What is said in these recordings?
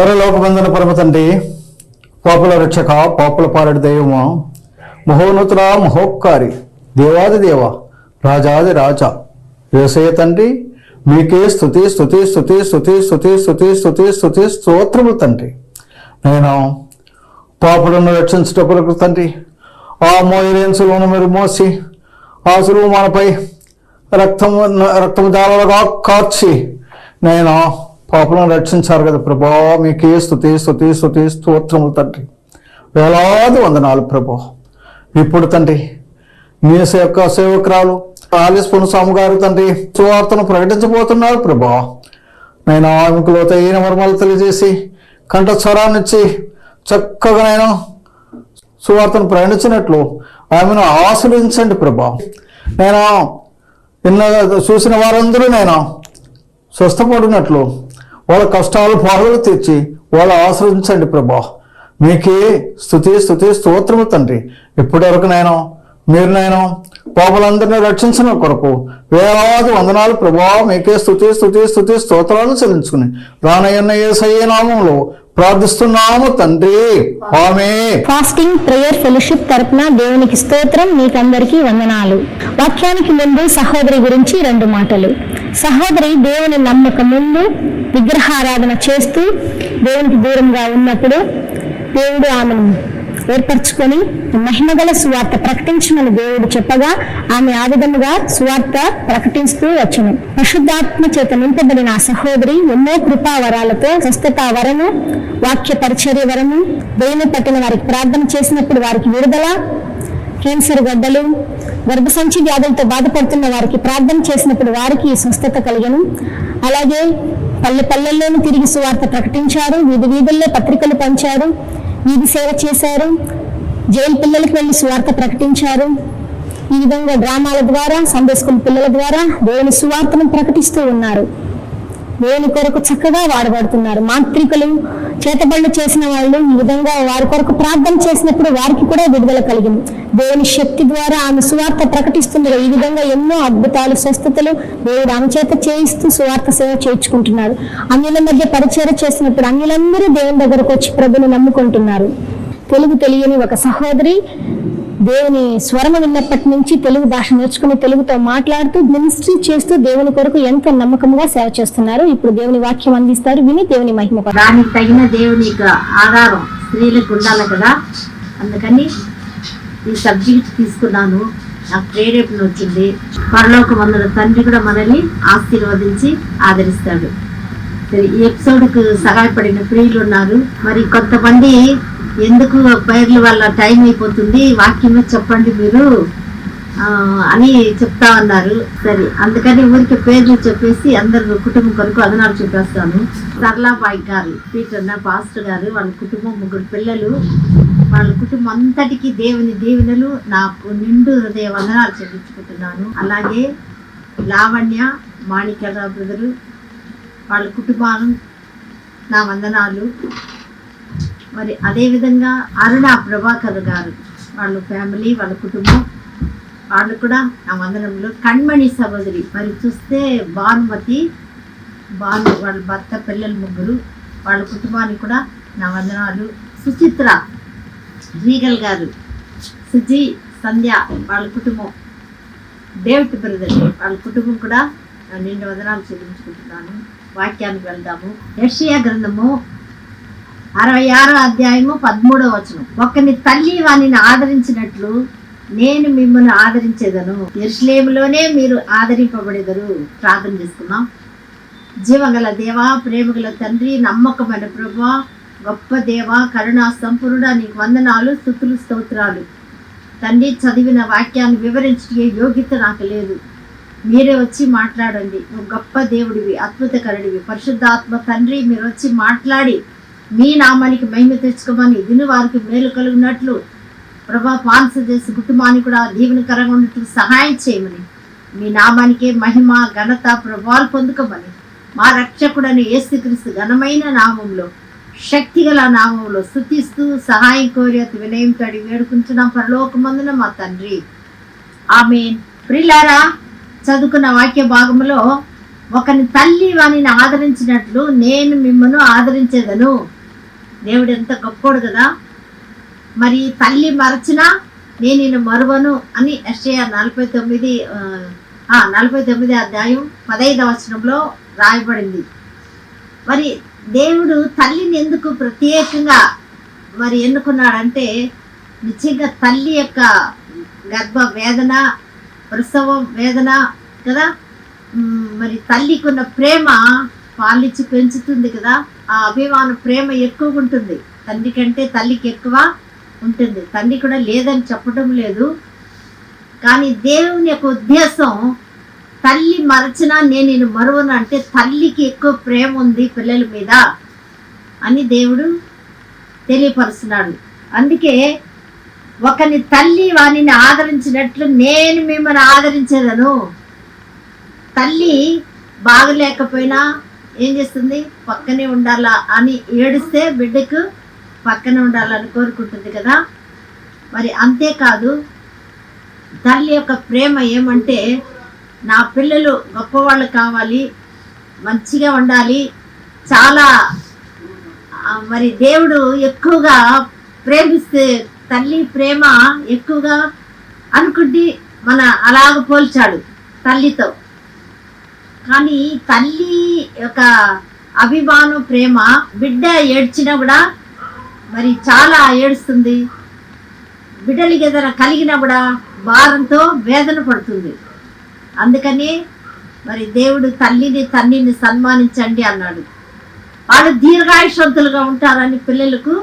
పరలోకబంధన పరమ తండ్రి, పాపుల రక్షక, పాపుల పాలడి దైవమా, మహోన్నతుల మహోపకారి, దేవాది దేవ, రాజాది రాజా, యేసయ్య తండ్రి, మీకే స్తుతి స్తుతి స్తుతి స్తుతి స్తుతి స్తుతి స్తుతి స్తుతి స్తోత్రములు తండ్రి. నేను పాపులను రక్షించటకు తండ్రి, ఆ మోయలేన్సులను మీరు మోసి ఆ సులువు మనపై రక్తము జాలలుగా కార్చి నేను పాపులను రక్షించారు కదా ప్రభా. మీకే స్తుతి స్తుతి స్తుతి స్తోత్రములు తండ్రి. వేలాది వందనాలు ప్రభా. ఇప్పుడు తండ్రి మీ యొక్క సేవకురాలు ఆలిస్పును స్వామి గారు తండ్రి సువార్తను ప్రకటించబోతున్నారు ప్రభా. నేను ఆమెకు లోతైన మర్మాలు తెలియజేసి కంఠస్వరాన్నిచ్చి చక్కగా నేను సువార్తను ప్రకటించినట్లు ఆమెను ఆశీర్వదించండి ప్రభా. నేను చూసిన వారందరూ నేను స్వస్థపడినట్లు వాళ్ళ కష్టాలు బాధలు తీర్చి వాళ్ళు ఆశ్రయించండి ప్రభా. మీకే స్తుతి స్తుతి స్తోత్రము తండ్రి. ఇప్పటి వరకు మీరు పాపులందరినీ రక్షించిన కొరకు వేలాది వందనాలు ప్రభా. మీకే స్తుతి స్తుతి స్తుతి స్తోత్రాలు చెల్లించుకుని రానయ్యన్న యేసయ్య నామములో ప్రార్థిస్తున్నాము తండ్రి, ఆమేన్. ఫాస్టింగ్ ప్రేయర్ ఫెలోషిప్ తరపున దేవునికి స్తోత్రం. మీకందరికీ వందనాలు. వాక్యానికి ముందు సహోదరి గురించి 2 మాటలు. సహోదరి దేవుని నమ్మక ముందు విగ్రహారాధన చేస్తూ దేవునికి దూరంగా ఉన్నప్పుడు దేవుడు ఆమెను ఏర్పరచుకొని మహిమగల సువార్త ప్రకటించమని దేవుడు చెప్పగా ఆమె ఆ విధముగా సువార్త ప్రకటిస్తూ వచ్చును. పరిశుద్ధాత్మ చేత నింపబడిన ఆ సహోదరి ఎన్నో కృపా వరాలతో స్వస్థత వరము, వాక్య పరిచర్య వరము, దేవుని పట్టిన వారికి ప్రార్థన చేసినప్పుడు వారికి విడుదల, క్యాన్సర్ గడ్డలు, గర్భసంచి వ్యాధులతో బాధపడుతున్న వారికి ప్రార్థన చేసినప్పుడు వారికి స్వస్థత కలిగను. అలాగే పల్లెల్లోనూ తిరిగి సువార్త ప్రకటించారు, వీధి వీధుల్లో పత్రికలు పంచారు, వీధి సేవ చేశారు, జైలు పిల్లలకు వెళ్ళి సువార్త ప్రకటించారు. ఈ విధంగా డ్రామాల ద్వారా, సండే స్కూల్ పిల్లల ద్వారా దేవుని సువార్తను ప్రకటిస్తూ ఉన్నారు. దేవుని కొరకు చక్కగా వాడబడుతున్నారు. మాంత్రికులు, చేతబళ్ళు చేసిన వాళ్ళు ఈ విధంగా వారి కొరకు ప్రార్థన చేసినప్పుడు వారికి కూడా విడుదల కలిగింది. దేవుని శక్తి ద్వారా ఆమె సువార్త ప్రకటిస్తుండగా ఈ విధంగా ఎన్నో అద్భుతాలు, స్వస్థతలు దేవుడు ఆమె చేత చేయిస్తూ సువార్త సేవ చేయించుకుంటున్నారు. అన్యుల మధ్య పరిచర్య చేసినప్పుడు అన్యులందరూ దేవుని దగ్గరకు వచ్చి ప్రభుని నమ్ముకుంటున్నారు. తెలుగు తెలియని ఒక సహోదరి దేవుని స్వరము విన్నప్పటి నుంచి తెలుగు భాష నేర్చుకుని తెలుగుతో మాట్లాడుతూ మినిస్ట్రీ చేస్తూ దేవుని కొరకు ఎంతో నమ్మకంగా సేవ చేస్తున్నారు. ఇప్పుడు దేవుని వాక్యం అందిస్తారు, విని దేవుని మహిమ. దానికి తగిన దేవుని ఆధారం స్త్రీలకు ఉండాలి కదా, అందుకని ఈ సబ్జెక్ట్ తీసుకున్నాను. నాకు ప్రేరేపణ వచ్చింది. పరలోకమందున తండ్రి కూడా మనల్ని ఆశీర్వదించి ఆదరిస్తాడు. సరే, ఈ ఎపిసోడ్కు సహాయపడిన ప్రియులు ఉన్నారు. మరి కొంతమంది ఎందుకు పేర్ల వల్ల టైం అయిపోతుంది, వాక్యమే చెప్పండి మీరు అని చెప్తా ఉన్నారు. సరే, అందుకని ఊరికి పేర్లు చెప్పేసి అందరు కుటుంబం కొరకు అదనాలు చెప్పేస్తాను. సరళాబాయి గారు, పీటర్ పాస్టర్ గారు, వాళ్ళ కుటుంబం 3 పిల్లలు, వాళ్ళ కుటుంబం అంతటికి దేవుని దీవెనలు, నాకు నిండు హృదయ వందనాలు చెల్లించుకుంటున్నాను. అలాగే లావణ్య, మాణిక్యరావు బ్రదరు, వాళ్ళ కుటుంబాలు నా వందనాలు. మరి అదేవిధంగా అరుణ ప్రభాకర్ గారు, వాళ్ళ ఫ్యామిలీ, వాళ్ళ కుటుంబం, వాళ్ళు కూడా నా వందనంలో. కణ్మణి సహోదరి, మరి చూస్తే భానుమతి, వాళ్ళ భర్త, పిల్లలు 3, వాళ్ళ కుటుంబానికి కూడా నా వందనాలు. సుచిత్ర రీగల్ గారు, సుజీ, సంధ్య, వాళ్ళ కుటుంబం, డేవిడ్ బ్రదర్, వాళ్ళ కుటుంబం కూడా నిండు వందనాలు చెల్లించుకుంటున్నాను. వాక్యానికి వెళ్దాము. యెషయా గ్రంథము 66వ అధ్యాయము 13వ వచనం. ఒకని తల్లి వానిని ఆదరించినట్లు నేను మిమ్మల్ని ఆదరించేదను, యెరూషలేములోనే మీరు ఆదరింపబడెదరు. ప్రార్థన చేసుకున్నాం. జీవగల దేవా, ప్రేమగల తండ్రి, నమ్మకమైన ప్రభువా, గొప్ప దేవా, కరుణా సంపూర్ణుడా, నీకు వందనాలు, స్తుతులు, స్తోత్రాలు. తండ్రి, చదివిన వాక్యాన్ని వివరించే యోగ్యత నాకు లేదు. మీరే వచ్చి మాట్లాడండి. నువ్వు గొప్ప దేవుడివి, అద్భుతకరుడివి, పరిశుద్ధాత్మ తండ్రి, మీరు వచ్చి మాట్లాడి మీ నామానికి మహిమ తెచ్చుకోమని, విని వారికి మేలు కలిగినట్లు ప్రభా, పాన్సదేశ కుటుంబానికి కూడా దీవెనకరంగా ఉన్నట్లు సహాయం చేయమని, మీ నామానికే మహిమ, ఘనత, ప్రభావాలు పొందుకోమని, మా రక్షకుడని యేసుక్రీస్తు ఘనమైన నామంలో, శక్తిగల నామంలో స్తుతిస్తూ సహాయం కోరి అతి వినయంతో వేడుకుంటున్నాం పరలోకమందున మా తండ్రి, ఆమేన్. ప్రియులారా, చదువుకున్న వాక్య భాగంలో ఒకని తల్లి వానిని ఆదరించినట్లు నేను మిమ్మల్ని ఆదరించేదను. దేవుడు ఎంత గొప్పోడు కదా. మరి తల్లి మరచినా నేను నిన్ను మరువను అని యెషయా 49 అధ్యాయం 15వ వచనంలో రాయబడింది. మరి దేవుడు తల్లిని ఎందుకు ప్రత్యేకంగా మరి ఎన్నుకున్నాడంటే, నిజంగా తల్లి యొక్క గర్భ వేదన, ప్రసవం వేదన కదా, మరి తల్లికున్న ప్రేమ పాలిచ్చి పెంచుతుంది కదా, ఆ అభిమాన ప్రేమ ఎక్కువగా ఉంటుంది. తండ్రి కంటే తల్లికి ఎక్కువ ఉంటుంది. తండ్రి కూడా లేదని చెప్పడం లేదు, కానీ దేవుని యొక్క ఉద్దేశం తల్లి మరచినా నేను నిన్ను మరువను అంటే తల్లికి ఎక్కువ ప్రేమ ఉంది పిల్లల మీద అని దేవుడు తెలియపరుస్తున్నాడు. అందుకే ఒకని తల్లి వానిని ఆదరించినట్లు నేను మిమ్మల్ని ఆదరించేదను. తల్లి బాగలేకపోయినా ఏం చేస్తుంది, పక్కనే ఉండాలా అని ఏడిస్తే బిడ్డకు పక్కనే ఉండాలని కోరుకుంటుంది కదా. మరి అంతేకాదు, తల్లి యొక్క ప్రేమ ఏమంటే, నా పిల్లలు గొప్పవాళ్ళు కావాలి, మంచిగా ఉండాలి, చాలా మరి దేవుడు ఎక్కువగా ప్రేమిస్తే తల్లి ప్రేమ ఎక్కువగా అనుకుంటే మన అలాగ పోల్చాడు తల్లితో. కానీ తల్లి యొక్క అభిమానం ప్రేమ, బిడ్డ ఏడ్చినా కూడా మరి చాలా ఏడుస్తుంది. బిడ్డలకి ఏదైనా కలిగినా కూడా భారంతో వేదన పడుతుంది. అందుకని మరి దేవుడు తండ్రిని సన్మానించండి అన్నాడు. వాళ్ళు దీర్ఘాయుషవంతులుగా ఉంటారని పిల్లలకు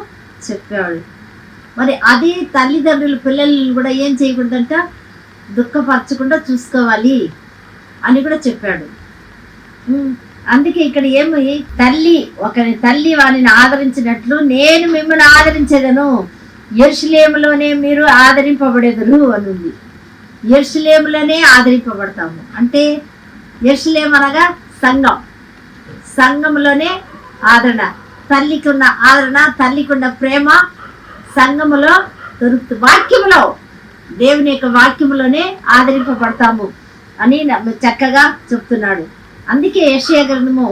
చెప్పాడు. మరి అదే తల్లిదండ్రులు పిల్లలను కూడా ఏం చేయకూడదంట, దుఃఖపరచకుండా చూసుకోవాలి అని కూడా చెప్పాడు. అందుకే ఇక్కడ ఏమి, ఒకరి తల్లి వారిని ఆదరించినట్లు నేను మిమ్మల్ని ఆదరించేదను, యెరూషలేములోనే మీరు ఆదరింపబడేదరు అని ఉంది. యెరూషలేములోనే ఆదరింపబడతాము అంటే, యెరూషలేము అనగా సంఘంలోనే ఆదరణ, తల్లికి ఉన్న ఆదరణ, తల్లికి ఉన్న ప్రేమ సంఘములో దొరుకుతుంది. వాక్యములో, దేవుని యొక్క వాక్యములోనే ఆదరింపబడతాము అని చక్కగా చెప్తున్నాడు. అందుకే యెషయా గ్రంథము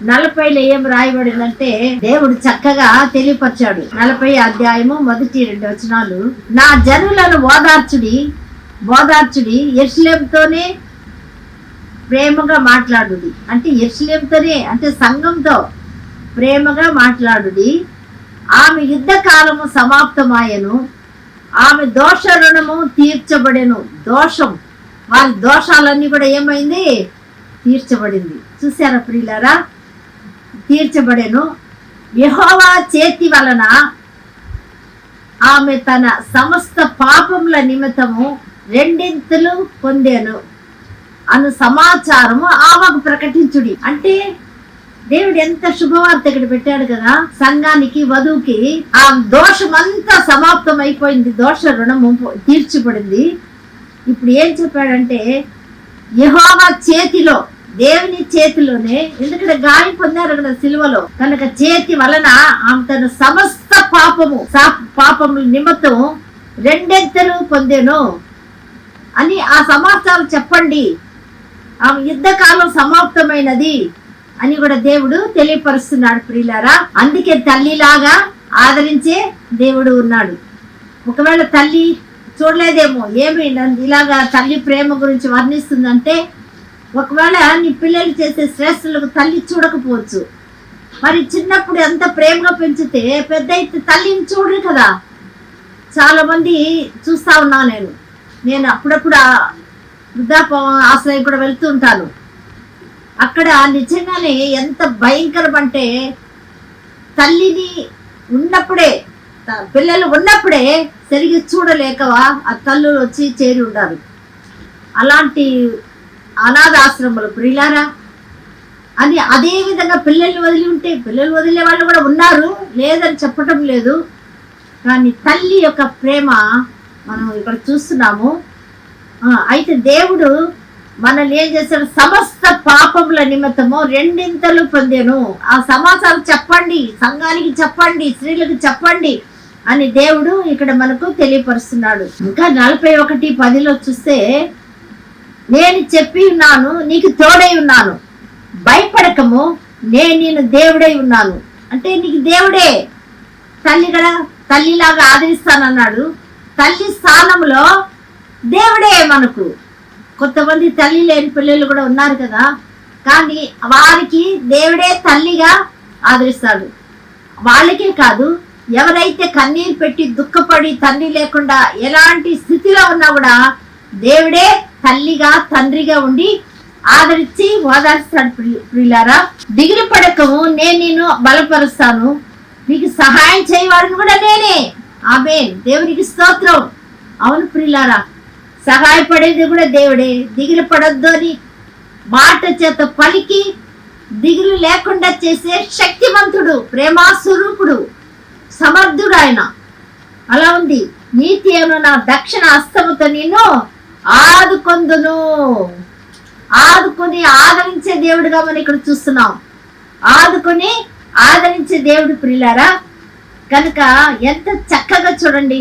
40లో ఏం రాయబడిందంటే, దేవుడు చక్కగా తెలియపరిచాడు. 40 అధ్యాయము 1-2 వచనాలు, నా జనులను ఓదార్చుడి యెరూషలేముతోనే ప్రేమగా మాట్లాడుడి. అంటే యెరూషలేముతోనే అంటే సంఘంతో ప్రేమగా మాట్లాడుడి. ఆమె యుద్ధ కాలము సమాప్తమాయను, ఆమె దోష రుణము తీర్చబడెను. వారి దోషాలన్నీ కూడా ఏమైంది, తీర్చబడింది. చూసారా ప్రియులారా, తీర్చబడెను. యెహోవా చేతి వలన ఆమె తన సమస్త పాపముల నిమిత్తము 2 పొందెను అను సమాచారము ఆమెకు ప్రకటించుడి. అంటే దేవుడు ఎంత శుభవార్త ఇక్కడ పెట్టాడు కదా సంఘానికి, వధువుకి. ఆ దోషమంతా సమాప్తం అయిపోయింది, దోష రుణము తీర్చబడింది. ఇప్పుడు ఏం చెప్పాడంటే, యెహోవా చేతిలో, దేవుని చేతిలోనే, ఎందుకంటే గాయం పొందారు కదా సిలువలో, కనుక చేతి వలన ఆమె తన సమస్త పాపముల నిమిత్తం 2 పొందెను అని ఆ సమాచారం చెప్పండి. ఆమె యుద్ధకాలం సమాప్తమైనది అని కూడా దేవుడు తెలియపరుస్తున్నాడు ప్రియులారా. అందుకే తల్లిలాగా ఆదరించే దేవుడు ఉన్నాడు. ఒకవేళ తల్లి చూడలేదేమో, ఏమి ఇలాగా తల్లి ప్రేమ గురించి వర్ణిస్తుందంటే, ఒకవేళ నీ పిల్లలు చేసే శ్రేష్ఠులకు తల్లి చూడకపోవచ్చు. మరి చిన్నప్పుడు ఎంత ప్రేమగా పెంచితే పెద్ద అయితే తల్లిని చూడరు కదా. చాలా మంది చూస్తా ఉన్నా, నేను అప్పుడప్పుడు వృద్ధాప్య ఆశ్రయం కూడా వెళ్తూ ఉంటాను. అక్కడ నిజంగానే ఎంత భయంకరం అంటే, తల్లిని ఉన్నప్పుడే, పిల్లలు ఉన్నప్పుడే సరిగ్గా చూడలేకవా ఆ తల్లులు వచ్చి చేరి ఉంటారు. అలాంటి అనాథాశ్రమాలు ప్రియులారా. అని అదే విధంగా పిల్లల్ని వదిలి ఉంటే, పిల్లలు వదిలే వాళ్ళు కూడా ఉన్నారు, లేదని చెప్పటం లేదు. కానీ తల్లి యొక్క ప్రేమ మనం ఇక్కడ చూస్తున్నాము. అయితే దేవుడు మనల్ని ఏం చేశాడు, సమస్త పాపముల నిమిత్తము 2 పొందెను. ఆ సమాచారం చెప్పండి, సంఘానికి చెప్పండి, స్త్రీలకు చెప్పండి అని దేవుడు ఇక్కడ మనకు తెలియపరుస్తున్నాడు. ఇంకా 41:10 చూస్తే, నేను చెప్పి ఉన్నాను, నీకు తోడై ఉన్నాను, భయపడకము, నేను నేను దేవుడై ఉన్నాను. అంటే నీకు దేవుడే తల్లిలాగా ఆదరిస్తానన్నాడు. తల్లి స్థానంలో దేవుడే మనకు. కొంతమంది తల్లి లేని పిల్లలు కూడా ఉన్నారు కదా, కానీ వారికి దేవుడే తల్లిగా ఆదరిస్తాడు. వాళ్ళకే కాదు, ఎవరైతే కన్నీరు పెట్టి దుఃఖపడి తండ్రి లేకుండా ఎలాంటి స్థితిలో ఉన్నా కూడా దేవుడే తల్లిగా తండ్రిగా ఉండి ఆదరించి ఓదార్స్తాడు. ప్రియులారా, దిగులు పడకము, నేను నిన్ను బలపరుస్తాను, నీకు సహాయం చేయవాడిని కూడా నేనే. ఆమేన్. దేవునికి స్తోత్రం. అవును ప్రియులారా, సహాయపడేది కూడా దేవుడే. దిగులు పడొద్దు అని మాట చేత పలికి దిగులు లేకుండా చేసే శక్తివంతుడు, ప్రేమా స్వరూపుడు, సమర్థుడు ఆయన. అలా ఉంది. నీతి అను నా దక్షిణ హస్తముతో నిన్ను ఆదుకొందును. ఆదుకొని ఆదరించే దేవుడుగా మనం ఇక్కడ చూస్తున్నాం. ఆదుకొని ఆదరించే దేవుడు ప్రియులారా. కనుక ఎంత చక్కగా చూడండి,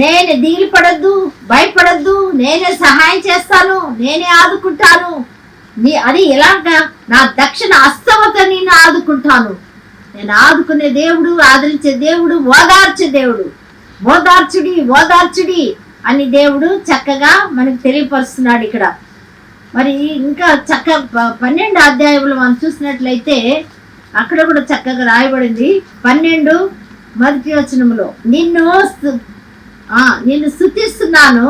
నేను దిగులు పడద్దు, భయపడద్దు, నేనే సహాయం చేస్తాను, నేనే ఆదుకుంటాను. అది ఎలాగా? నా దక్షిణ హస్తముతో నిన్ను ఆదుకుంటాను. నేను ఆదుకునే దేవుడు, ఆదరించే దేవుడు, ఓదార్చే దేవుడు. ఓదార్చుడి ఓదార్చుడి అని దేవుడు చక్కగా మనకు తెలియపరుస్తున్నాడు ఇక్కడ. మరి ఇంకా చక్క 12 అధ్యాయంలో మనం చూసినట్లయితే అక్కడ కూడా చక్కగా రాయబడింది. 12 మొదటి వచనంలో, నిన్ను స్తుతిస్తున్నాను,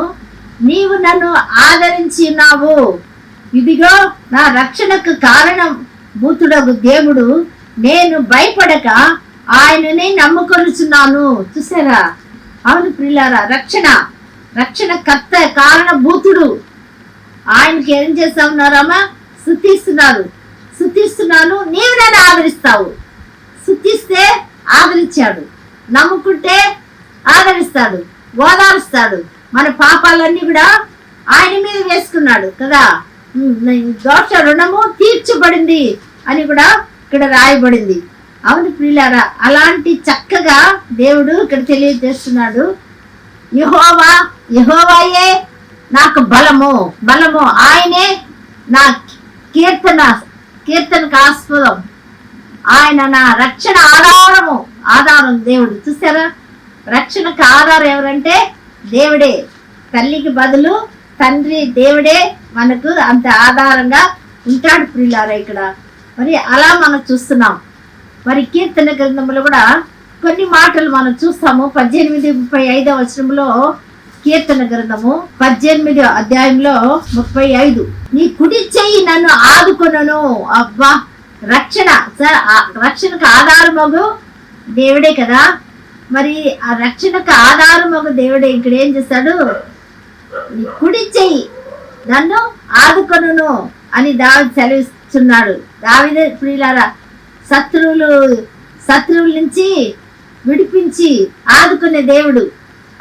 నీవు నన్ను ఆదరించి ఉన్నావు. ఇదిగో నా రక్షణకు కారణం భూతుడగు దేవుడు, నేను భయపడక ఆయననే నమ్ముకొనుచున్నాను. చూసారా? అవును ప్రియులారా, రక్షణ కర్త కారణభూతుడు. ఆయనకి ఏం చేస్తా ఉన్నారమ్మా? స్తుతిస్తున్నాను, నీవు నన్ను ఆదరిస్తావు. స్తుతిస్తే ఆదరించాడు, నమ్ముకుంటే ఆదరిస్తాడు, ఓదారుస్తాడు. మన పాపాలన్నీ కూడా ఆయన మీద వేసుకున్నాడు కదా. దోష రుణము తీర్చబడింది అని కూడా ఇక్కడ రాయబడింది. అవును ప్రియులారా, అలాంటి చక్కగా దేవుడు ఇక్కడ తెలియజేస్తున్నాడు. యెహోవాయే నాకు బలము, ఆయనే నా కీర్తనకు ఆస్పదం, ఆయన నా రక్షణ ఆధారం దేవుడు. చూసారా? రక్షణకు ఆధారం ఎవరంటే దేవుడే. తల్లికి బదులు తండ్రి దేవుడే మనకు అంత ఆధారంగా ఉంటాడు ప్రియులారా ఇక్కడ. మరి అలా మనం చూస్తున్నాం. మరి కీర్తన గ్రంథంలో కూడా కొన్ని మాటలు మనం చూస్తాము. 18:35 వచనంలో కీర్తన గ్రంథము 18 అధ్యాయంలో 35, నీ కుడి చెయ్యి నన్ను ఆదుకొనను. అబ్బా, రక్షణకు ఆధారమగు దేవుడే కదా. మరి ఆ రక్షణకు ఆధారమగు దేవుడే ఇక్కడ ఏం చేస్తాడు? నీ కుడి చెయ్యి నన్ను ఆదుకొనును అని దావీదు సెలవిస్తున్నాడు. దావీదే ప్రియులారా, శత్రువుల నుంచి విడిపించి ఆదుకునే దేవుడు.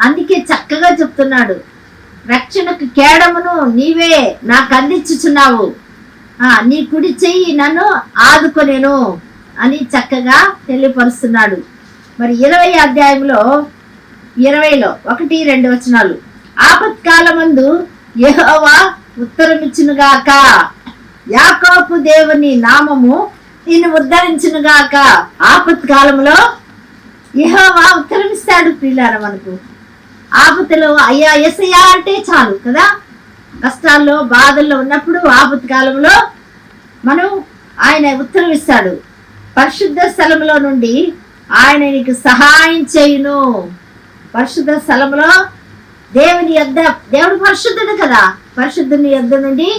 అందుకే చక్కగా చెప్తున్నాడు, రక్షణకు కేడమును నీవే నాకు అందించుచున్నావు, నీ కుడి చెయ్యి నన్ను ఆదుకొనేను అని చక్కగా తెలియపరుస్తున్నాడు. మరి 20 అధ్యాయంలో 20లో 1-2 వచనాలు, ఆపత్కాలమందు యెహోవా ఉత్తరమిచ్చునుగాక, యాకోబు దేవుని నామము నిన్ను ఉద్ధరించునుగాక. ఆపత్కాలంలో యెహోవా ఉత్తరమిస్తాడు ప్రియులారా. మనకు ఆపత్తులో అయ్యా యేసయ్యా అంటే చాలు కదా. కష్టాల్లో బాధల్లో ఉన్నప్పుడు ఆపత్కాలంలో మనం ఆయన ఉత్తరమిస్తాడు. పరిశుద్ధ స్థలంలో నుండి ఆయన నీకు సహాయం చేయును. పరిశుద్ధ స్థలంలో దేవుడు పరిశుద్ధుడు కదా, పరిశుద్ధుని యొద్ద నుండి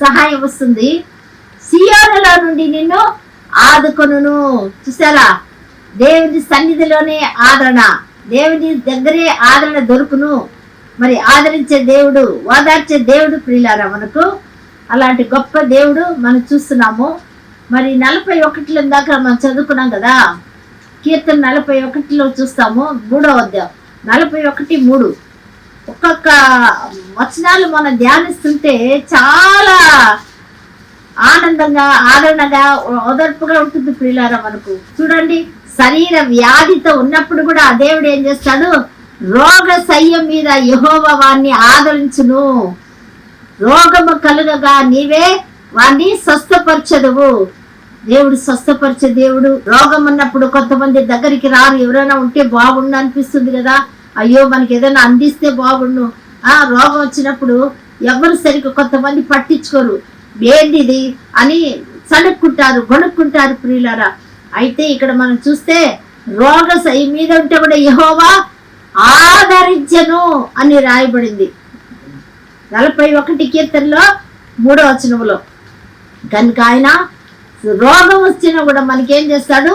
సహాయం వస్తుంది. సియోనులో నుండి నిన్ను ఆదుకొనును. చూసారా? దేవుని సన్నిధిలోనే ఆదరణ, దేవుని దగ్గరే ఆదరణ దొరుకును. మరి ఆదరించే దేవుడు, ఓదార్చే దేవుడు ప్రియులారా మనకు. అలాంటి గొప్ప దేవుడు మనం చూస్తున్నాము. మరి 41 దాకా మనం చదువుకున్నాం కదా. కీర్తన 41లో చూస్తాము, 3వ అధ్యాయం 41:3. ఒక్కొక్క వచనాలు మనం ధ్యానిస్తుంటే చాలా ఆనందంగా, ఆదరణగా, ఓదార్పుగా ఉంటుంది ప్రియులారా మనకు. చూడండి, శరీర వ్యాధితో ఉన్నప్పుడు కూడా దేవుడు ఏం చేస్తాడు? రోగ శయ్యం మీద యెహోవా వారిని ఆదరించును. రోగము కలుగగా నీవే వాణ్ణి స్వస్థపరచదువు. దేవుడు స్వస్థపరిచే దేవుడు. రోగం అన్నప్పుడు కొంతమంది దగ్గరికి రారు. ఎవరైనా ఉంటే బాగుండు అనిపిస్తుంది కదా, అయ్యో మనకి ఏదైనా అందిస్తే బాగుండు. రోగం వచ్చినప్పుడు ఎవరు సరిగ్గా కొంతమంది పట్టించుకోరు, ఏంది ఇది అని సణుక్కుంటారు, గొణుక్కుంటారు ప్రియులారా. అయితే ఇక్కడ మనం చూస్తే రోగ మీద ఉంటే కూడా యెహోవా ఆదరించెను అని రాయబడింది 41 కీర్తనలో 3వ వచనంలో. కనుక ఆయన రోగం వచ్చినా కూడా మనకేం చేస్తాడు?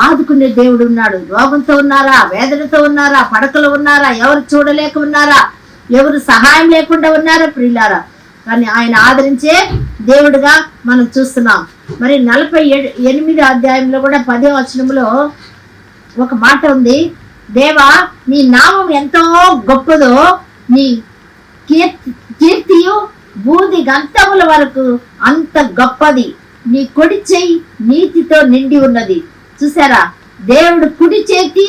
ఆదుకునే దేవుడు ఉన్నాడు. రోగంతో ఉన్నారా, వేదనతో ఉన్నారా, పడకలు ఉన్నారా, ఎవరు చూడలేక ఉన్నారా, ఎవరు సహాయం లేకుండా ఉన్నారా ప్రియులారా, కానీ ఆయన ఆదరించే దేవుడుగా మనం చూస్తున్నాం. మరి 48వ అధ్యాయంలో కూడా 10వ వచనంలో ఒక మాట ఉంది, దేవా నీ నామం ఎంతో గొప్పదో, నీ కీర్తియు బూది గంతముల వరకు అంత గొప్పది, నీ కుడి చేయి నీతితో నిండి ఉన్నది. చూసారా, దేవుడు కుడి చేతి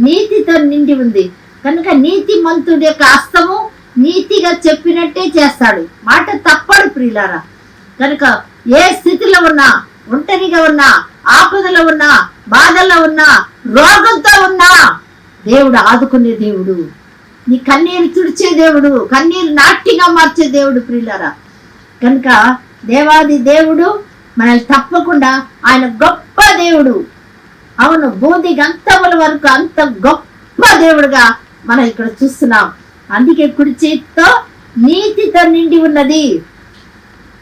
నీతితో నిండి ఉంది. కనుక నీతి మంతుడి యొక్క హస్తము నీతిగా చెప్పినట్టే చేస్తాడు, మాట తప్పడు ప్రియులారా. కనుక ఏ స్థితిలో ఉన్నా, ఒంటరిగా ఉన్నా, ఆపదలో ఉన్నా, బాధల్లో ఉన్నా, రోగంతో ఉన్నా, దేవుడు ఆదుకునే దేవుడు, నీ కన్నీరు తుడిచే దేవుడు, కన్నీరు నాట్యంగా మార్చే దేవుడు ప్రియులారా. కనుక దేవాది దేవుడు మనల్ని తప్పకుండా, ఆయన గొప్ప దేవుడు. అవును, బూది గంతముల వరకు అంత గొప్ప దేవుడుగా మనం ఇక్కడ చూస్తున్నాం. అందుకే కుడి చేతితో నీతితో నిండి ఉన్నది.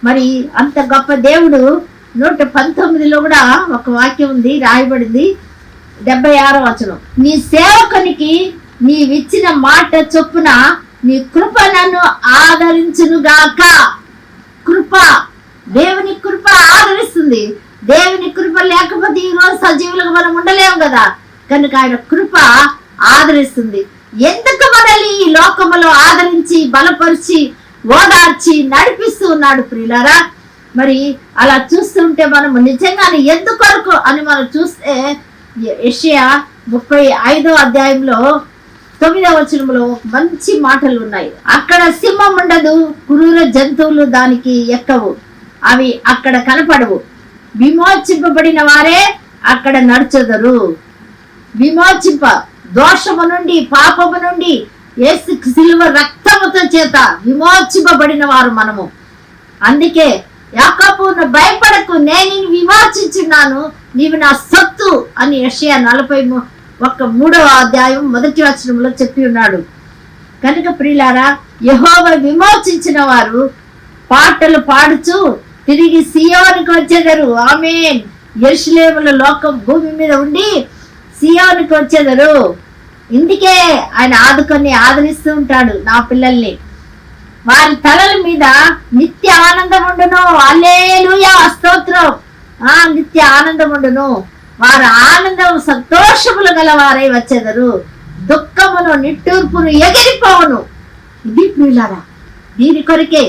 మరి అంత గొప్ప దేవుడు 119లో కూడా ఒక వాక్యం ఉంది, రాయబడింది 76వ వచనం, నీ సేవకునికి నీవిచ్చిన మాట చొప్పున నీ కృప నన్ను ఆదరించునుగాక. కృప, దేవుని కృప ఆదరిస్తుంది. దేవుని కృప లేకపోతే ఈరోజు సజీవులుగా మనం ఉండలేము కదా. కనుక ఆయన కృప ఆదరిస్తుంది. ఎందుకు మనల్ని ఈ లోకములో ఆదరించి బలపరిచి ఓదార్చి నడిపిస్తూ ఉన్నాడు ప్రియులారా. మరి అలా చూస్తుంటే మనము నిజంగానే ఎందుకొరకు అని మనం చూస్తే యెషయా 35వ అధ్యాయంలో 9వ వచనంలో మంచి మాటలు ఉన్నాయి. అక్కడ సింహం ఉండదు, క్రూర జంతువులు దానికి ఎక్కవు, అవి అక్కడ కనపడవు, విమోచింపబడిన వారే అక్కడ నడుచెదరు. దోషము నుండి, పాపము నుండి యేసు శిలువ రక్తముతో చేత విమోచింపబడిన వారు మనము. అందుకే యాకోబు భయపడకు, నేను విమోచించున్నాను, నీవు నా సొత్తు అని యెషయా 41వ అధ్యాయం 1వ వచనంలో చెప్పి ఉన్నాడు. కనుక ప్రియులారా, యెహోవా విమోచించిన వారు పాటలు పాడుచు తిరిగి సియోనుకు వచ్చేదరు. ఆమేన్. యెరూషలేములో లోకం భూమి మీద ఉండి సియోనుకు వచ్చేదరు. ఇందుకే ఆయన ఆదరిస్తూ ఉంటాడు నా పిల్లల్ని. వారి తలల మీద నిత్య ఆనందం ఉండును. హల్లెలూయా, స్తోత్రం. నిత్య ఆనందం ఉండును. వారు ఆనందం సంతోషములు గల వారై వచ్చేదరు. దుఃఖమును నిట్టూర్పును ఎగిరిపోవును. ఇది ప్రియులారా, దీని కొరకే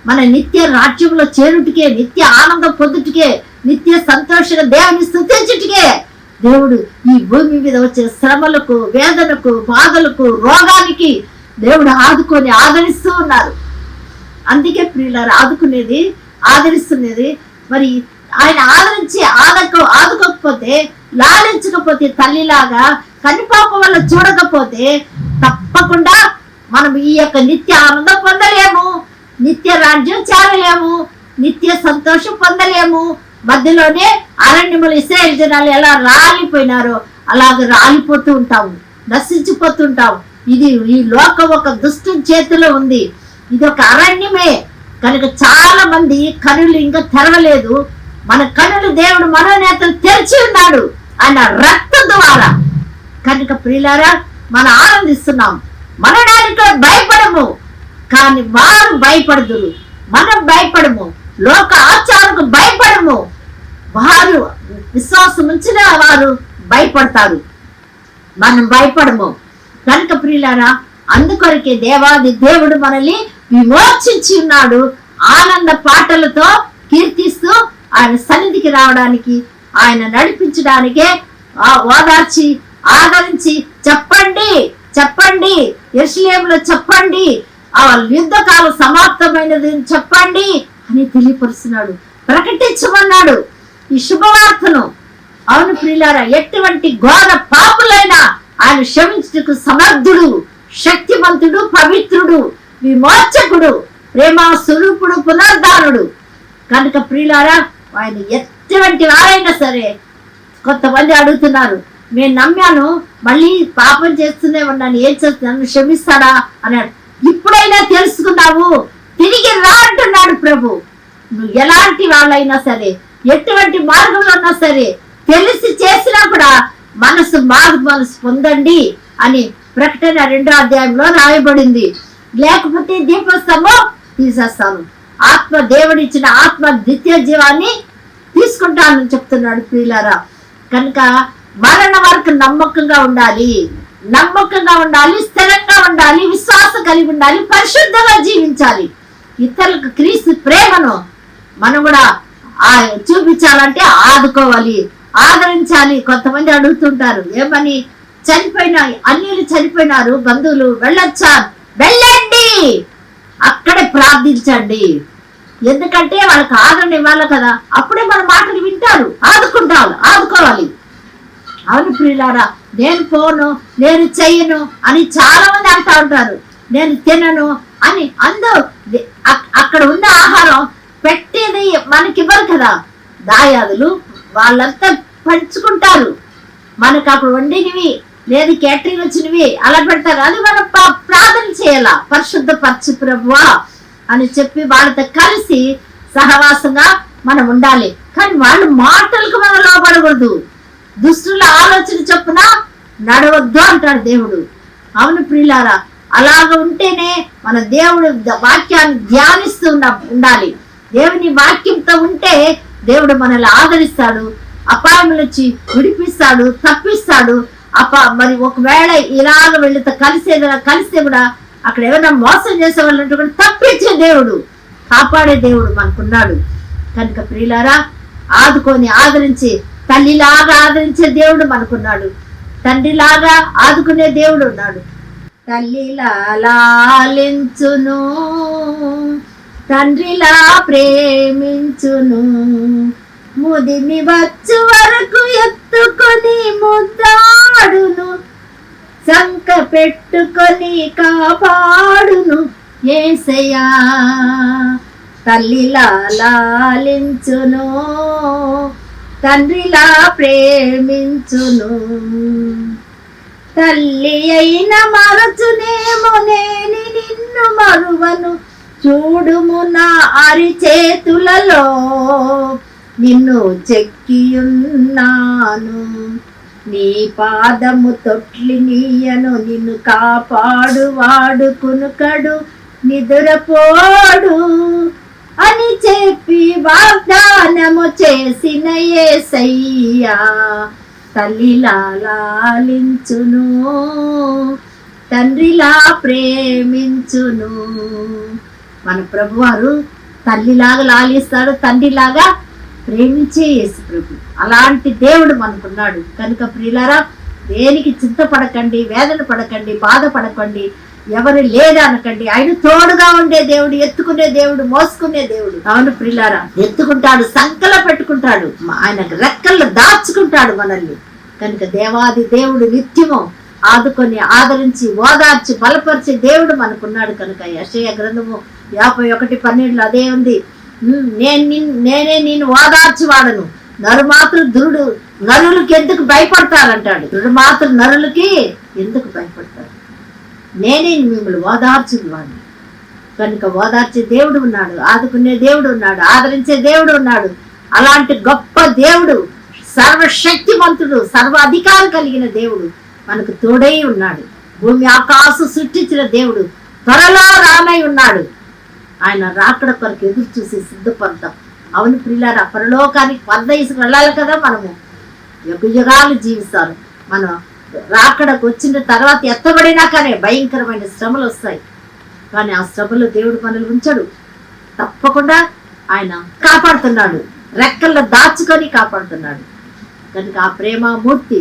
మన నిత్య రాజ్యంలో చేరుటికే, నిత్య ఆనందం పొందుటికే, నిత్య సంతోషంగా దేవుని స్తుతించుటికే దేవుడు ఈ భూమి మీద వచ్చే శ్రమలకు, వేదనకు, బాధలకు, రోగానికి దేవుడు ఆదరిస్తూ ఉన్నారు. అందుకే ప్రియులారా, ఆదరిస్తున్నది. మరి ఆయన ఆదుకోకపోతే, లాలించకపోతే, తల్లిలాగా కనిపాప వల్ల చూడకపోతే తప్పకుండా మనం ఈ యొక్క నిత్య ఆనందం పొందలేము, నిత్య రాజ్యం చేరలేము, నిత్య సంతోషం పొందలేము. మధ్యలోనే అరణ్యములు ఇశ్రాయేలు జనాలు ఎలా రాలిపోయినారో అలాగ రాలిపోతూ ఉంటాము, నశించిపోతుంటాము. ఇది ఈ లోకం ఒక దుష్టుని చేతిలో ఉంది. ఇది ఒక అరణ్యమే. కనుక చాలా మంది కనులు ఇంకా తెరవలేదు. మన కనులు దేవుడు మనోనేతలు తెరిచి ఉన్నాడు ఆయన రక్తం ద్వారా. కనుక ప్రియులారా, మనం ఆనందిస్తున్నాం. మనడానికి భయపడము, కానీ వారు భయపడదురు. మనం భయపడము, లోక ఆచారకు భయపడము. వారు విశ్వాసం ఉంచిన వారు భయపడతారు, మనం భయపడము. కనుక ప్రియులారా, అందుకొరకే దేవాది దేవుడు మనల్ని విమోచించి ఉన్నాడు. ఆనంద పాటలతో కీర్తిస్తూ ఆయన సన్నిధికి రావడానికి, ఆయన నడిపించడానికే ఓదార్చి ఆదరించి చెప్పండి, యెరూషలేములో చెప్పండి, ఆ యుద్ధకాలం సమాప్తమైనది అని చెప్పండి అని తెలియపరుస్తున్నాడు, ప్రకటించమన్నాడు ఈ శుభవార్తను. అవును ప్రియులారా, ఎటువంటి ఘోర పాపులైనా ఆయన క్షమించుటకు సమర్థుడు, శక్తివంతుడు, పవిత్రుడు, విమోచకుడు, ప్రేమ స్వరూపుడు, పునరుద్ధారుడు. కనుక ప్రియులారా, ఆయన ఎటువంటి వారైనా సరే, కొంతమంది అడుగుతున్నారు, నేను నమ్మాను, మళ్ళీ పాపం చేస్తూనే ఉన్నాను, ఏం చేస్తున్నాను, క్షమిస్తాడా అన్నాడు. ఇప్పుడైనా తెలుసుకున్నావు, తిరిగి రా అంటున్నాడు ప్రభు. నువ్వు ఎలాంటి వాళ్ళైనా సరే, ఎటువంటి మార్గంలో ఉన్నా సరే, తెలిసి చేసినా కూడా మనసు మనసు పొందండి అని ప్రకటన 2వ అధ్యాయంలో రాయబడింది. లేకపోతే దీపస్తంభం తీసేస్తాను, ఆత్మ దేవుడిచ్చిన ఆత్మ నిత్య జీవాన్ని తీసుకుంటానని చెప్తున్నాడు ప్రియులారా. కనుక మరణ వరకు నమ్మకంగా ఉండాలి, స్థిరంగా ఉండాలి, విశ్వాసం కలిగి ఉండాలి, పరిశుద్ధంగా జీవించాలి. ఇతరులకు క్రీస్తు ప్రేమను మనం కూడా చూపించాలంటే ఆదుకోవాలి, ఆదరించాలి. కొంతమంది అడుగుతుంటారు, ఏమని, అన్యులు చనిపోయినారు, బంధువులు వెళ్ళొచ్చా? వెళ్ళండి, అక్కడే ప్రార్థించండి. ఎందుకంటే వాళ్ళకి ఆదరణ ఇవ్వాలి కదా, అప్పుడే మన మాటలు వింటారు, ఆదుకోవాలి. అవును ప్రియులారా, నేను పోను, నేను చెయ్యను అని చాలా మంది అంటూ ఉంటారు, నేను తినను అని. అక్కడ ఉన్న ఆహారం పెట్టేది మనకివ్వరు కదా, దాయాదులు వాళ్ళంతా పంచుకుంటారు. మనకు అప్పుడు వండినవి లేదు, కేటరింగ్ వచ్చినవి అలా పెడతారు. అది మనం ప్రార్థన చేయాలా, పరిశుద్ధపరచు ప్రభువా అని చెప్పి వాళ్ళతో కలిసి సహవాసంగా మనం ఉండాలి. కానీ వాళ్ళ మాటలకు మనం లోపడకూడదు, దుష్టుల ఆలోచన చొప్పున నడవద్దు అంటాడు దేవుడు. అవును ప్రియులారా, అలాగ ఉంటేనే మన దేవుడు వాక్యాన్ని ధ్యానిస్తూ ఉండాలి. దేవుని వాక్యంతో ఉంటే దేవుడు మనల్ని ఆదరిస్తాడు, అపాయముల నుంచి విడిపిస్తాడు, తప్పిస్తాడు. మరి ఒకవేళ ఇలాగ వీళ్ళతో కలిస్తే కూడా అక్కడ ఏమైనా మోసం చేసే వాళ్ళంటే కూడా తప్పించే దేవుడు, కాపాడే దేవుడు మనకున్నాడు. కనుక ప్రియులారా, ఆదరించి తల్లిలాగా ఆదరించే దేవుడు మనకున్నాడు, తండ్రిలాగా ఆదుకునే దేవుడు ఉన్నాడు. తల్లిలా లాలించును, తండ్రిలా ప్రేమించును, ముదిమి వచ్చు వరకు ఎత్తుకొని ముద్దాడును, సంక పెట్టుకొని కాపాడును యేసయ్యా. తల్లిలా లాలించును, తండ్రిలా ప్రేమించును, తల్లి అయిన మరచునేమో నేను నిన్ను మరువను, చూడుము నా అరిచేతులలో నిన్ను చెక్కియున్నాను, నీ పాదము తొట్లినీయను, నిన్ను కాపాడు వాడు కునుకడు నిదురపోడు అని చెప్పి వాగ్దానము చేసిన యేసయ్యా. తల్లిలా లాలించును, తండ్రిలా ప్రేమించును. మన ప్రభువారు తల్లిలాగా లాలిస్తాడు, తండ్రిలాగా ప్రేమించే యేసు ప్రభు. అలాంటి దేవుడు మనకున్నాడు. కనుక ప్రియులారా, దేనికి చింతపడకండి, వేదన పడకండి, బాధపడకండి, ఎవరు లేదనకండి. ఆయన తోడుగా ఉండే దేవుడు, ఎత్తుకునే దేవుడు, మోసుకునే దేవుడు. అవును ప్రియులారా, ఎత్తుకుంటాడు, సంకల పెట్టుకుంటాడు, ఆయన రెక్కల్లో దాచుకుంటాడు మనల్ని. కనుక దేవాది దేవుడు నిత్యము ఆదుకొని ఆదరించి ఓదార్చి బలపరిచే దేవుడు మనకున్నాడు. కనుక యెషయా గ్రంథము 51:12 అదే ఉంది, నేనే నిన్ను ఓదార్చి వాడను, నరుమాత్రులు నరులకి ఎందుకు భయపడతారంటాడు. నరుమాత్రులు నరులకి ఎందుకు భయపడతారు, నేనే మిమ్మల్ని ఓదార్చిన వాడిని. కనుక ఓదార్చే దేవుడు ఉన్నాడు, ఆదుకునే దేవుడు ఉన్నాడు, ఆదరించే దేవుడు ఉన్నాడు. అలాంటి గొప్ప దేవుడు, సర్వశక్తివంతుడు, సర్వాధికారం కలిగిన దేవుడు మనకు తోడై ఉన్నాడు. భూమి ఆకాశం సృష్టించిన దేవుడు త్వరలో రానై ఉన్నాడు. ఆయన రాకడ కొరకు ఎదురు చూసి సిద్ధపడతాం. అవును ప్రియులారా, పరలోకానికి పరదేశకు వెళ్ళాలి కదా, మనము యుగాలు జీవిస్తారు. మనం రాకడకు వచ్చిన తర్వాత ఎత్తబడినాకనే భయంకరమైన శ్రమలు వస్తాయి. కానీ ఆ శ్రమలో దేవుడు మనల్ని ఉంచడు, తప్పకుండా ఆయన కాపాడుతున్నాడు, రెక్కల్లో దాచుకొని కాపాడుతున్నాడు. కనుక ఆ ప్రేమమూర్తి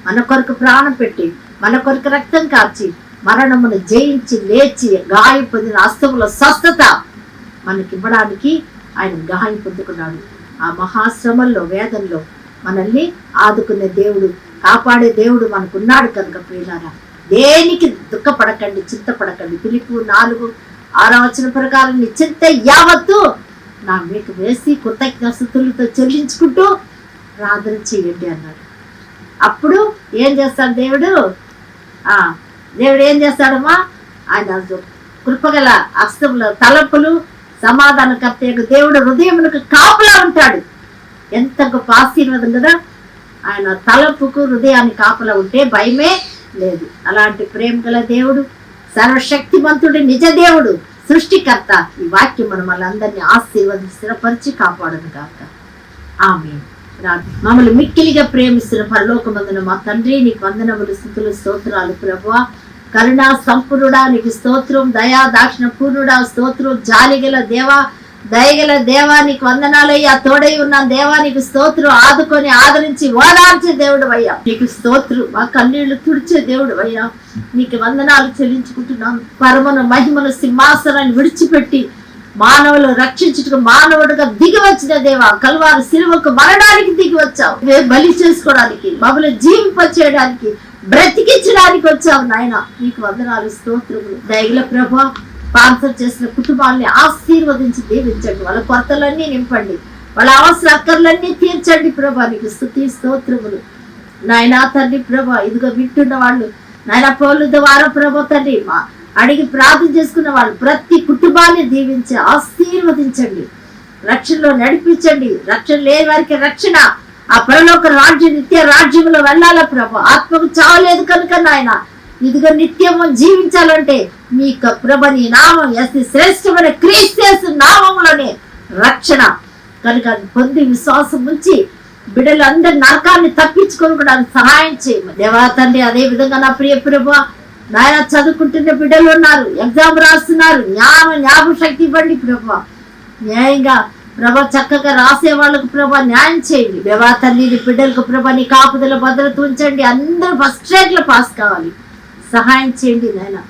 మన కొరకు ప్రాణం పెట్టి, మన కొరకు రక్తం కార్చి, మరణమును జయించి లేచి గాయం పొందిన హస్తముల స్వస్థత మనకి ఇవ్వడానికి ఆయన గాయం పొందుకున్నాడు. ఆ మహాశ్రమంలో వేదనలో మనల్ని ఆదుకునే దేవుడు, కాపాడే దేవుడు మనకున్నాడు కనుక ప్రియులారా, దేనికి దుఃఖపడకండి, చింతపడకండి. ఫిలిప్పు 4:6 ప్రకారం నీ చింత యావత్తు నా మీకు వేసి కృతజ్ఞతలతో చెల్లించుకుంటూ ప్రార్థన చేయండి అన్నాడు. అప్పుడు ఏం చేస్తాడు దేవుడు? దేవుడు ఏం చేస్తాడమ్మా? ఆయన కృపగల హస్తముల తలపులు సమాధానకర్త దేవుడు హృదయమునకు కాపులా ఉంటాడు. ఎంత గొప్ప ఆశీర్వాదం కదా! ఆయన తలపుకు హృదయాన్ని కాపులా ఉంటే భయమే లేదు. అలాంటి ప్రేమ గల దేవుడు, సర్వశక్తిమంతుడు, నిజ దేవుడు, సృష్టికర్త. ఈ వాక్యం మనం వాళ్ళందరినీ ఆశీర్వదించి స్థిరపరిచి కాపాడును గాక. ఆమేన్. మమ్మల్ని మిక్కిలిగా ప్రేమిస్తున్న పరలోకమందున మా తండ్రి, నీకు వందనములు, స్తుతులు, స్తోత్రాలు ప్రభువా. కరుణా సంపూర్ణుడా నీకు స్తోత్రం, దయా దాక్షిణ పూర్ణుడా స్తోత్రం, జాలిగల దేవా, దయగల దేవా నీకు వందనాలయ్యా. తోడై ఉన్న దేవా నీకు స్తోత్రం, ఆదుకొని ఆదరించి ఓదార్చే దేవుడు అయ్యా నీకు స్తోత్రం. మా కన్నీళ్లు తుడిచే దేవుడు అయ్యా నీకు వందనాలు చెల్లించుకుంటున్నాను. పరమను మహిమను సింహాసనాన్ని విడిచిపెట్టి మానవులు రక్షించుటకు మానవుడిగా దిగి వచ్చిన దేవా, కల్వారు సిలువకు మరణానికి దిగి వచ్చావు, బలి చేసుకోవడానికి, మమ్మల్ని జీవింపచేయడానికి, బ్రతికించడానికి వచ్చావు నాయన. నీకు వందనాలు, స్తోత్రములు. దయగల ప్రభా, స్పాన్సర్ చేసిన కుటుంబాన్ని ఆశీర్వదించి దీవించండి, వాళ్ళ కొరతలన్నీ నింపండి, వాళ్ళ అవసర అక్కర్లన్నీ తీర్చండి ప్రభా. నీకు స్తుతి స్తోత్రములు నాయనా తండ్రి. ప్రభా ఇదిగో వింటున్న వాళ్ళు నాయన పౌలు ద్వారా ప్రభా తండ్రి అడిగి ప్రార్థన చేసుకున్న వాళ్ళు ప్రతి కుటుంబాన్ని దీవించి ఆశీర్వదించండి, రక్షణలో నడిపించండి. రక్షణ లేని వారికి రక్షణ, ఆ పరలోక రాజ్యం నిత్య రాజ్యంలో వెళ్ళాల ప్రభా. ఆత్మకు చావలేదు కనుక నాయన ఇదిగో నిత్యము జీవించాలంటే మీ ప్రభ నీ నామం శ్రేష్టమైన క్రీస్తు నామంలోనే రక్షణ కనుక పొంది విశ్వాసం ఉంచి బిడ్డలందరి నరకాన్ని తప్పించుకోవడానికి సహాయం చేయమని దేవా తండ్రి. అదే విధంగా నా ప్రియ ప్రభా నాయన చదువుకుంటున్న బిడ్డలు ఉన్నారు, ఎగ్జామ్ రాస్తున్నారు, జ్ఞాపక శక్తి ఇవ్వండి ప్రభా. న్యాయంగా ప్రభా చక్కగా రాసే వాళ్ళకు ప్రభా న్యాయం చేయండి దేవా తల్లి. బిడ్డలకు ప్రభా నీ కాపుదల భద్రత ఉంచండి, అందరూ ఫస్ట్ రేట్ లో పాస్ కావాలి, సహాయం చేయండి నాయన.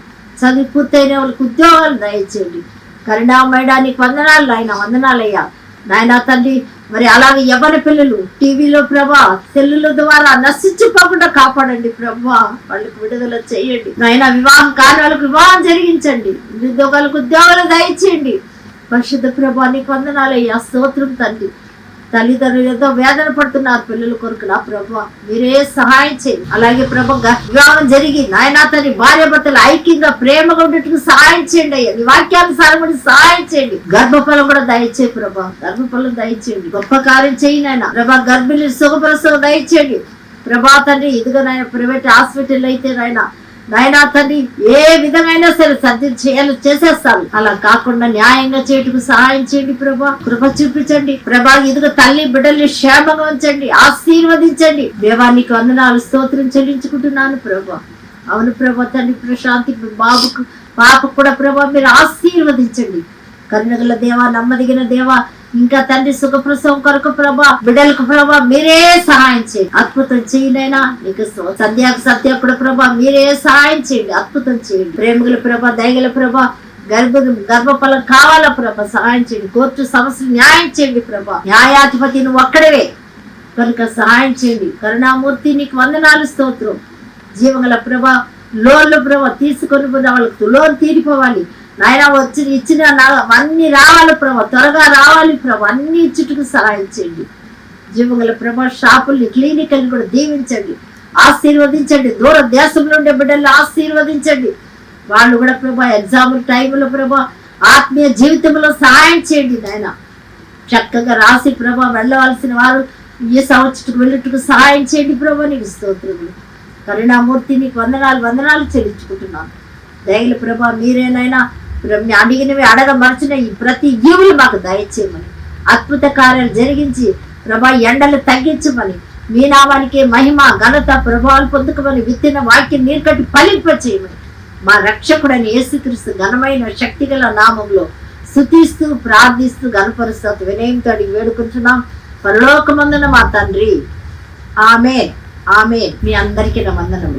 చదువు పూర్తయిన వాళ్ళకి ఉద్యోగాలు దయచేయండి. కరుణామయడానికి వందనాలు నాయన, వందనాలయ్యా నాయన తండ్రి. మరి అలాగే యవ్వన పిల్లలు టీవీలో ప్రభా సెల్లుల ద్వారా నశించిపోకుండా కాపాడండి ప్రభా, వాళ్ళకి విడుదల చేయండి నాయన. వివాహం కాని వాళ్ళకు వివాహం జరిగించండి, ఉద్యోగాలకు ఉద్యోగాలు దయచేయండి. పరిశుద్ధ ప్రభా నీకు వందనాలయ్యా, స్తోత్రం తండ్రి. తల్లిదండ్రులు ఎంతో వేదన పడుతున్నారు పిల్లల కొరకు నా ప్రభా, మీరే సహాయం చేయండి. అలాగే ప్రభా వివాహం జరిగి నాయనా తండ్రి భార్య భర్తలు ఐక్యంగా ప్రేమగా ఉండేట్టుకు సహాయం చేయండి అయ్యా. నీ వాక్యానుసారం సహాయం చేయండి. గర్భఫలం కూడా దయచేయి ప్రభా, గర్భఫలం దయచేయండి. గొప్ప కార్యం చేయి నాయన ప్రభా. గర్భిణి సుఖప్రసవం దయచేయండి ప్రభా తండ్రి. ఇదిగో నాయన ప్రైవేట్ హాస్పిటల్ అయితే నాయనా తండ్రి ఏ విధంగా సరే సర్జరీ చేసేస్తాను, అలా కాకుండా న్యాయంగా చేయటకు సహాయం చేయండి ప్రభా. కృప చూపించండి ప్రభా. ఇదిగో తల్లి బిడ్డల్ని క్షేమంగా ఉంచండి, ఆశీర్వదించండి దేవా. నీకు వందనాలు, స్తోత్రం చెల్లించుకుంటున్నాను ప్రభా. అవును ప్రభా తండ్రి. ప్రశాంతి బాబుకు పాపకు కూడా ప్రభా మీరు ఆశీర్వదించండి. కరుణగల దేవా, నమ్మదగిన దేవా, ఇంకా తండ్రి సుఖప్రసవం కొరకు ప్రభా బిడ్డలకు ప్రభా మీరే సహాయం చేయండి, అద్భుతం చేయండినా. నీకు సత్య కూడా ప్రభా మీరే సహాయం చేయండి, అద్భుతం చేయండి. ప్రేమగల ప్రభా, దయగల ప్రభా, గర్భఫలం కావాలా ప్రభా సహాయం చేయండి. కోర్టు సమస్యలు న్యాయం చేయండి ప్రభా. న్యాయాధిపతి నువ్వు ఒక్కడవే కనుక సహాయం చేయండి. కరుణామూర్తి నీకు వందనాలు, స్తోత్రం. జీవగల ప్రభా, లోన్లు ప్రభా తీసుకొని వాళ్ళకి లోన్ తీరిపోవాలి నాయన. ఇచ్చిన అన్ని రావాలి ప్రభా, త్వరగా రావాలి ప్రభా. అన్ని ఇచ్చుటకు సహాయం చేయండి. జీవగల ప్రభా షాపుల్ని క్లినికల్ని కూడా దీవించండి, ఆశీర్వదించండి. దూర దేశంలో ఉండే బిడ్డల్ని ఆశీర్వదించండి. వాళ్ళు కూడా ప్రభా ఎగ్జామ్ టైంలో ప్రభా ఆత్మీయ జీవితంలో సహాయం చేయండి నాయన. చక్కగా రాసి ప్రభా వెళ్ళవలసిన వారు ఈ సంవత్సరం వెళ్ళుటకు సహాయం చేయండి ప్రభా. నీకు స్తోత్రములు. కరుణామూర్తి నీకు వందనాలు చెల్లించుకుంటున్నాను. దయగల ప్రభా మీరేనైనా అడిగినవి అడగమర్చిన ఈ ప్రతి జీవులు మాకు దయచేయమని, అద్భుత కార్యాలు జరిగించి ప్రభా ఎండలు తగ్గించమని, మీ నామానికి మహిమ ఘనత ప్రభావాలు పొందుకోమని, విత్తిన వాక్యం నీరు కట్టి ఫలింప చేయమని మా రక్షకుడని యేసుక్రీస్తు ఘనమైన శక్తిగల నామంలో స్తుతిస్తూ ప్రార్థిస్తూ గణపరుస్తూ వినయంతో అడిగి వేడుకుంటున్నాం పరలోకమందున మా తండ్రి. ఆమేన్, ఆమేన్. మీ అందరికీ నా వందనములు.